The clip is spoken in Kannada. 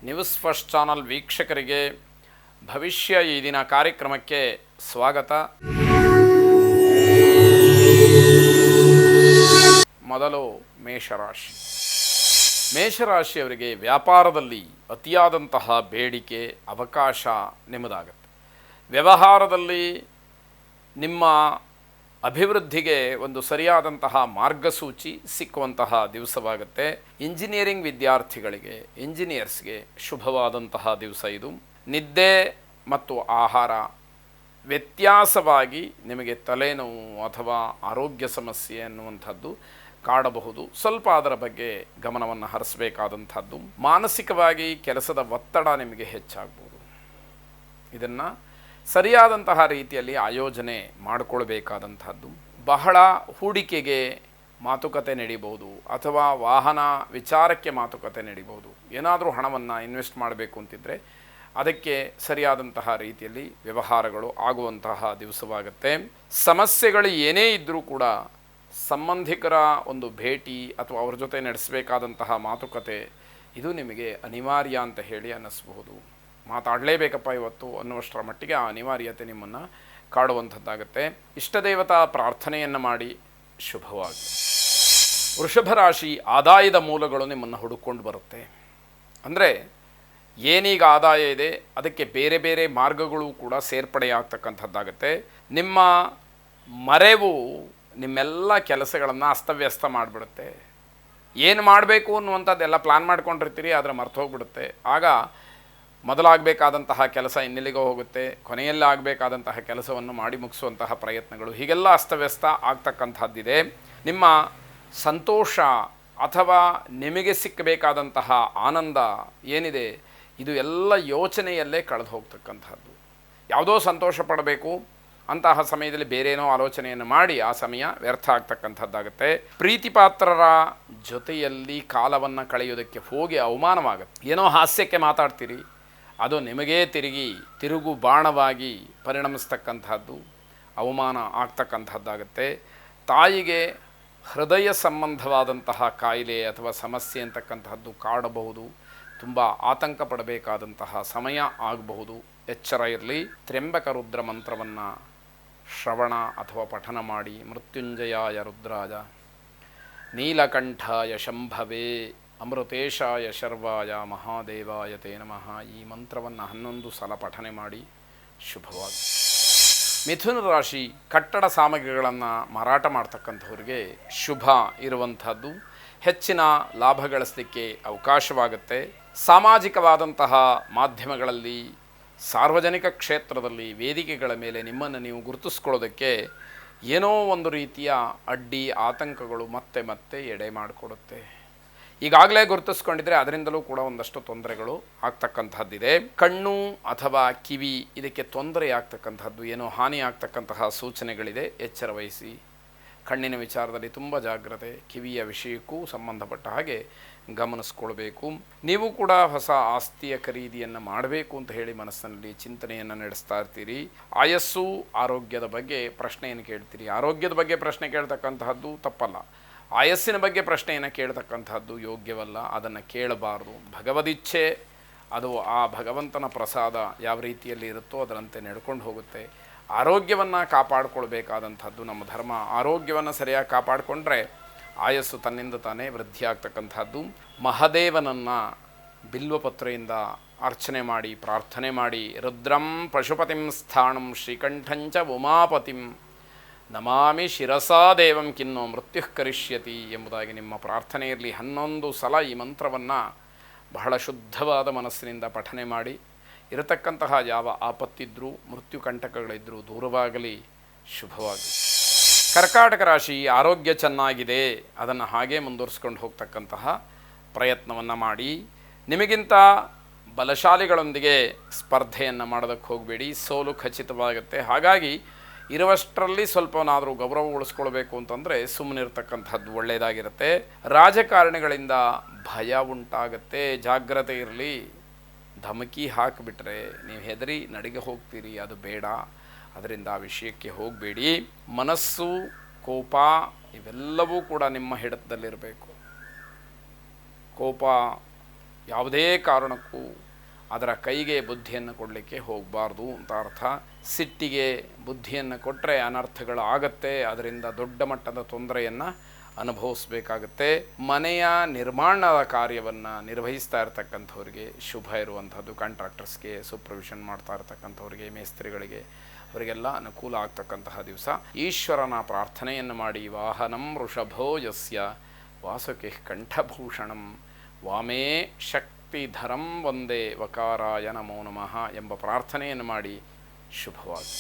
ನ್ಯೂಸ್ ಫಸ್ಟ್ ಚಾನಲ್ ವೀಕ್ಷಕರಿಗೆ ಭವಿಷ್ಯ ಈ ದಿನ ಕಾರ್ಯಕ್ರಮಕ್ಕೆ ಸ್ವಾಗತ. ಮೊದಲು ಮೇಷರಾಶಿ. ಮೇಷರಾಶಿಯವರಿಗೆ ವ್ಯಾಪಾರದಲ್ಲಿ ಅತಿಯಾದಂತಹ ಬೇಡಿಕೆ ಅವಕಾಶ ನಿಮ್ಮದಾಗುತ್ತೆ. ವ್ಯವಹಾರದಲ್ಲಿ ನಿಮ್ಮ ಅಭಿವೃದ್ಧಿಗೆ ಒಂದು ಸರಿಯಾದಂತಹ ಮಾರ್ಗಸೂಚಿ ಸಿಕ್ಕುವಂತಹ ದಿವಸವಾಗುತ್ತೆ. ಇಂಜಿನಿಯರಿಂಗ್ ವಿದ್ಯಾರ್ಥಿಗಳಿಗೆ, ಇಂಜಿನಿಯರ್ಸ್ಗೆ ಶುಭವಾದಂತಹ ದಿವಸ ಇದು. ನಿದ್ದೆ ಮತ್ತು ಆಹಾರ ವ್ಯತ್ಯಾಸವಾಗಿ ನಿಮಗೆ ತಲೆನೋವು ಅಥವಾ ಆರೋಗ್ಯ ಸಮಸ್ಯೆ ಅನ್ನುವಂಥದ್ದು ಕಾಡಬಹುದು. ಸ್ವಲ್ಪ ಅದರ ಬಗ್ಗೆ ಗಮನವನ್ನು ಹರಿಸಬೇಕಾದಂಥದ್ದು. ಮಾನಸಿಕವಾಗಿ ಕೆಲಸದ ಒತ್ತಡ ನಿಮಗೆ ಹೆಚ್ಚಾಗ್ಬೋದು. ಇದನ್ನು ಸರಿಯಾದಂತಹ ರೀತಿಯಲ್ಲಿ ಆಯೋಜನೆ ಮಾಡಿಕೊಳ್ಬೇಕಾದಂಥದ್ದು. ಬಹಳ ಹೂಡಿಕೆಗೆ ಮಾತುಕತೆ ನಡೀಬೋದು ಅಥವಾ ವಾಹನ ವಿಚಾರಕ್ಕೆ ಮಾತುಕತೆ ನಡೀಬೋದು. ಏನಾದರೂ ಹಣವನ್ನು ಇನ್ವೆಸ್ಟ್ ಮಾಡಬೇಕು ಅಂತಿದ್ದರೆ ಅದಕ್ಕೆ ಸರಿಯಾದಂತಹ ರೀತಿಯಲ್ಲಿ ವ್ಯವಹಾರಗಳು ಆಗುವಂತಹ ದಿವಸವಾಗುತ್ತೆ. ಸಮಸ್ಯೆಗಳು ಏನೇ ಇದ್ದರೂ ಕೂಡ ಸಂಬಂಧಿಕರ ಒಂದು ಭೇಟಿ ಅಥವಾ ಅವ್ರ ಜೊತೆ ನಡೆಸಬೇಕಾದಂತಹ ಮಾತುಕತೆ ಇದು ನಿಮಗೆ ಅನಿವಾರ್ಯ ಅಂತ ಹೇಳಿ ಅನ್ನಿಸ್ಬಹುದು. ಮಾತಾಡಲೇಬೇಕಪ್ಪ ಇವತ್ತು ಅನ್ನುವಷ್ಟರ ಮಟ್ಟಿಗೆ ಆ ಅನಿವಾರ್ಯತೆ ನಿಮ್ಮನ್ನು ಕಾಡುವಂಥದ್ದಾಗುತ್ತೆ. ಇಷ್ಟದೇವತಾ ಪ್ರಾರ್ಥನೆಯನ್ನು ಮಾಡಿ ಶುಭವಾಗಿ. ವೃಷಭ ರಾಶಿ. ಆದಾಯದ ಮೂಲಗಳು ನಿಮ್ಮನ್ನು ಹುಡುಕೊಂಡು ಬರುತ್ತೆ. ಅಂದರೆ ಏನೀಗ ಆದಾಯ ಇದೆ ಅದಕ್ಕೆ ಬೇರೆ ಬೇರೆ ಮಾರ್ಗಗಳು ಕೂಡ ಸೇರ್ಪಡೆಯಾಗ್ತಕ್ಕಂಥದ್ದಾಗುತ್ತೆ. ನಿಮ್ಮ ಮರೆವು ನಿಮ್ಮೆಲ್ಲ ಕೆಲಸಗಳನ್ನು ಅಸ್ತವ್ಯಸ್ತ ಮಾಡಿಬಿಡುತ್ತೆ. ಏನು ಮಾಡಬೇಕು ಅನ್ನುವಂಥದ್ದೆಲ್ಲ ಪ್ಲ್ಯಾನ್ ಮಾಡ್ಕೊಂಡಿರ್ತೀರಿ, ಆದರೆ ಮರ್ತು ಹೋಗ್ಬಿಡುತ್ತೆ. ಆಗ ಮೊದಲಾಗಬೇಕಾದಂತಹ ಕೆಲಸ ಇನ್ನೆಲ್ಲಿಗೋ ಹೋಗುತ್ತೆ. ಕೊನೆಯಲ್ಲಿ ಆಗಬೇಕಾದಂತಹ ಕೆಲಸವನ್ನು ಮಾಡಿ ಮುಗಿಸುವಂತಹ ಪ್ರಯತ್ನಗಳು ಹೀಗೆಲ್ಲ ಅಸ್ತವ್ಯಸ್ತ ಆಗ್ತಕ್ಕಂಥದ್ದಿದೆ. ನಿಮ್ಮ ಸಂತೋಷ ಅಥವಾ ನಿಮಗೆ ಸಿಕ್ಕಬೇಕಾದಂತಹ ಆನಂದ ಏನಿದೆ ಇದು ಎಲ್ಲ ಯೋಚನೆಯಲ್ಲೇ ಕಳೆದು ಹೋಗ್ತಕ್ಕಂಥದ್ದು. ಯಾವುದೋ ಸಂತೋಷ ಪಡಬೇಕು ಅಂತಹ ಸಮಯದಲ್ಲಿ ಬೇರೇನೋ ಆಲೋಚನೆಯನ್ನು ಮಾಡಿ ಆ ಸಮಯ ವ್ಯರ್ಥ ಆಗ್ತಕ್ಕಂಥದ್ದಾಗುತ್ತೆ. ಪ್ರೀತಿಪಾತ್ರರ ಜೊತೆಯಲ್ಲಿ ಕಾಲವನ್ನು ಕಳೆಯೋದಕ್ಕೆ ಹೋಗಿ ಅವಮಾನವಾಗುತ್ತೆ. ಏನೋ ಹಾಸ್ಯಕ್ಕೆ ಮಾತಾಡ್ತೀರಿ, ಅದು ನಿಮಗೇ ತಿರುಗು ಬಾಣವಾಗಿ ಪರಿಣಮಿಸ್ತಕ್ಕಂಥದ್ದು, ಅವಮಾನ ಆಗ್ತಕ್ಕಂಥದ್ದಾಗುತ್ತೆ. ತಾಯಿಗೆ ಹೃದಯ ಸಂಬಂಧವಾದಂತಹ ಕಾಯಿಲೆ ಅಥವಾ ಸಮಸ್ಯೆ ಅಂತಕ್ಕಂತಹದ್ದು ಕಾಡಬಹುದು. ತುಂಬ ಆತಂಕ ಪಡಬೇಕಾದಂತಹ ಸಮಯ ಆಗಬಹುದು. ಎಚ್ಚರ ಇರಲಿ. ತ್ರ್ಯಂಬಕ ರುದ್ರ ಮಂತ್ರವನ್ನು ಶ್ರವಣ ಅಥವಾ ಪಠನ ಮಾಡಿ. ಮೃತ್ಯುಂಜಯಾಯ ರುದ್ರಾಯ ನೀಲಕಂಠಾಯ ಶಂಭವೇ ಅಮೃತೇಶಾಯ ಶರ್ವಾಯ ಮಹಾದೇವಾಯ ತೇ ನಮಃ. ಈ ಮಂತ್ರವನ್ನು 11 ಸಲ ಪಠನೆ ಮಾಡಿ ಶುಭವಾಗಿ. ಮಿಥುನ ರಾಶಿ. ಕಟ್ಟಡ ಸಾಮಗ್ರಿಗಳನ್ನು ಮಾರಾಟ ಮಾಡ್ತಕ್ಕಂಥವ್ರಿಗೆ ಶುಭ ಇರುವಂಥದ್ದು. ಹೆಚ್ಚಿನ ಲಾಭ ಗಳಿಸಲಿಕ್ಕೆ ಅವಕಾಶವಾಗುತ್ತೆ. ಸಾಮಾಜಿಕವಾದಂತಹ ಮಾಧ್ಯಮಗಳಲ್ಲಿ, ಸಾರ್ವಜನಿಕ ಕ್ಷೇತ್ರದಲ್ಲಿ, ವೇದಿಕೆಗಳ ಮೇಲೆ ನಿಮ್ಮನ್ನು ನೀವು ಗುರುತಿಸ್ಕೊಳ್ಳೋದಕ್ಕೆ ಏನೋ ಒಂದು ರೀತಿಯ ಅಡ್ಡಿ ಆತಂಕಗಳು ಮತ್ತೆ ಮತ್ತೆ ಎಡೆ ಮಾಡಿಕೊಡುತ್ತೆ. ಈಗಾಗಲೇ ಗುರುತಿಸ್ಕೊಂಡಿದ್ರೆ ಅದರಿಂದಲೂ ಕೂಡ ಒಂದಷ್ಟು ತೊಂದರೆಗಳು ಆಗ್ತಕ್ಕಂಥದ್ದಿದೆ. ಕಣ್ಣು ಅಥವಾ ಕಿವಿ ಇದಕ್ಕೆ ತೊಂದರೆ ಆಗ್ತಕ್ಕಂಥದ್ದು, ಏನೋ ಹಾನಿ ಆಗ್ತಕ್ಕಂತಹ ಸೂಚನೆಗಳಿದೆ. ಎಚ್ಚರ ವಹಿಸಿ. ಕಣ್ಣಿನ ವಿಚಾರದಲ್ಲಿ ತುಂಬ ಜಾಗ್ರತೆ. ಕಿವಿಯ ವಿಷಯಕ್ಕೂ ಸಂಬಂಧಪಟ್ಟ ಹಾಗೆ ಗಮನಿಸ್ಕೊಳ್ಬೇಕು. ನೀವು ಕೂಡ ಹೊಸ ಆಸ್ತಿಯ ಖರೀದಿಯನ್ನು ಮಾಡಬೇಕು ಅಂತ ಹೇಳಿ ಮನಸ್ಸಿನಲ್ಲಿ ಚಿಂತನೆಯನ್ನು ನಡೆಸ್ತಾ ಇರ್ತೀರಿ. ಆಯಸ್ಸು, ಆರೋಗ್ಯದ ಬಗ್ಗೆ ಪ್ರಶ್ನೆಯನ್ನು ಕೇಳ್ತೀರಿ. ಆರೋಗ್ಯದ ಬಗ್ಗೆ ಪ್ರಶ್ನೆ ಕೇಳ್ತಕ್ಕಂತಹದ್ದು ತಪ್ಪಲ್ಲ. ಆಯಸ್ಸಿನ ಬಗ್ಗೆ ಪ್ರಶ್ನೆಯನ್ನು ಕೇಳ್ತಕ್ಕಂಥದ್ದು ಯೋಗ್ಯವಲ್ಲ. ಅದನ್ನು ಕೇಳಬಾರ್ದು. ಭಗವದಿಚ್ಛೆ ಅದು ಆ ಭಗವಂತನ ಪ್ರಸಾದ ಯಾವ ರೀತಿಯಲ್ಲಿ ಇರುತ್ತೋ ಅದರಂತೆ ನಡ್ಕೊಂಡು ಹೋಗುತ್ತೆ. ಆರೋಗ್ಯವನ್ನು ಕಾಪಾಡಿಕೊಳ್ಬೇಕಾದಂಥದ್ದು ನಮ್ಮ ಧರ್ಮ. ಆರೋಗ್ಯವನ್ನು ಸರಿಯಾಗಿ ಕಾಪಾಡಿಕೊಂಡ್ರೆ ಆಯಸ್ಸು ತನ್ನಿಂದ ತಾನೇ ವೃದ್ಧಿ ಆಗ್ತಕ್ಕಂಥದ್ದು. ಮಹದೇವನನ್ನು ಬಿಲ್ವಪತ್ರೆಯಿಂದ ಅರ್ಚನೆ ಮಾಡಿ ಪ್ರಾರ್ಥನೆ ಮಾಡಿ. ರುದ್ರಂ ಪಶುಪತಿಂ ಸ್ಥಾಣಂ ಶ್ರೀಕಂಠಂಚ ಉಮಾಪತಿಂ ನಮಾಮಿ ಶಿರಸಾ ದೇವಂ ಕಿನ್ನೋ ಮೃತ್ಯು ಕರಿಷ್ಯತಿ ಎಂಬುದಾಗಿ ನಿಮ್ಮ ಪ್ರಾರ್ಥನೆ ಇರಲಿ. 11 ಸಲ ಈ ಮಂತ್ರವನ್ನು ಬಹಳ ಶುದ್ಧವಾದ ಮನಸ್ಸಿನಿಂದ ಪಠನೆ ಮಾಡಿ. ಇರತಕ್ಕಂತಹ ಯಾವ ಆಪತ್ತಿದ್ರೂ ಮೃತ್ಯು ಕಂಟಕಗಳಿದ್ದರೂ ದೂರವಾಗಲಿ. ಶುಭವಾಗಿ. ಕರ್ಕಾಟಕ ರಾಶಿ. ಆರೋಗ್ಯ ಚೆನ್ನಾಗಿದೆ, ಅದನ್ನು ಹಾಗೇ ಮುಂದುವರಿಸ್ಕೊಂಡು ಹೋಗ್ತಕ್ಕಂತಹ ಪ್ರಯತ್ನವನ್ನು ಮಾಡಿ. ನಿಮಗಿಂತ ಬಲಶಾಲಿಗಳೊಂದಿಗೆ ಸ್ಪರ್ಧೆಯನ್ನು ಮಾಡೋದಕ್ಕೆ ಹೋಗಬೇಡಿ. ಸೋಲು ಖಚಿತವಾಗುತ್ತೆ. ಹಾಗಾಗಿ ಇರುವಷ್ಟರಲ್ಲಿ ಸ್ವಲ್ಪನಾದರೂ ಗೌರವ ಉಳಿಸ್ಕೊಳ್ಬೇಕು ಅಂತಂದರೆ ಸುಮ್ಮನಿರ್ತಕ್ಕಂಥದ್ದು ಒಳ್ಳೆಯದಾಗಿರುತ್ತೆ. ರಾಜಕಾರಣಿಗಳಿಂದ ಭಯ ಉಂಟಾಗುತ್ತೆ. ಜಾಗ್ರತೆ ಇರಲಿ. ಧಮಕಿ ಹಾಕಿಬಿಟ್ರೆ ನೀವು ಹೆದರಿ ನಡಿಗೆ ಹೋಗ್ತೀರಿ, ಅದು ಬೇಡ. ಅದರಿಂದ ಆ ವಿಷಯಕ್ಕೆ ಹೋಗಬೇಡಿ. ಮನಸ್ಸು, ಕೋಪ ಇವೆಲ್ಲವೂ ಕೂಡ ನಿಮ್ಮ ಹಿಡಿತದಲ್ಲಿರಬೇಕು. ಕೋಪ ಯಾವುದೇ ಕಾರಣಕ್ಕೂ ಅದರ ಕೈಗೆ ಬುದ್ಧಿಯನ್ನು ಕೊಡಲಿಕ್ಕೆ ಹೋಗಬಾರ್ದು ಅಂತ ಅರ್ಥ. ಸಿಟ್ಟಿಗೆ ಬುದ್ಧಿಯನ್ನು ಕೊಟ್ಟರೆ ಅನರ್ಥಗಳು ಆಗತ್ತೆ, ಅದರಿಂದ ದೊಡ್ಡ ಮಟ್ಟದ ತೊಂದರೆಯನ್ನು ಅನುಭವಿಸ್ಬೇಕಾಗತ್ತೆ. ಮನೆಯ ನಿರ್ಮಾಣದ ಕಾರ್ಯವನ್ನು ನಿರ್ವಹಿಸ್ತಾ ಇರತಕ್ಕಂಥವ್ರಿಗೆ ಶುಭ ಇರುವಂಥದ್ದು. ಕಾಂಟ್ರಾಕ್ಟರ್ಸ್ಗೆ, ಸೂಪರ್ವಿಷನ್ ಮಾಡ್ತಾ ಇರತಕ್ಕಂಥವ್ರಿಗೆ, ಮೇಸ್ತ್ರಿಗಳಿಗೆ, ಅವರಿಗೆಲ್ಲ ಅನುಕೂಲ ಆಗ್ತಕ್ಕಂತಹ ದಿವಸ. ಈಶ್ವರನ ಪ್ರಾರ್ಥನೆಯನ್ನು ಮಾಡಿ, ವಾಹನಂ ವೃಷಭೋ ಯಸ್ಯ ವಾಸುಕಿ ಕಂಠಭೂಷಣಂ ವಾಮೇ ಶಕ್ತಿಧರಂ ವಂದೇ ವಕಾರಾಯ ನಮೋ ನಮಃ ಎಂಬ ಪ್ರಾರ್ಥನೆಯನ್ನು ಮಾಡಿ ಶುಭವಾಗಿ.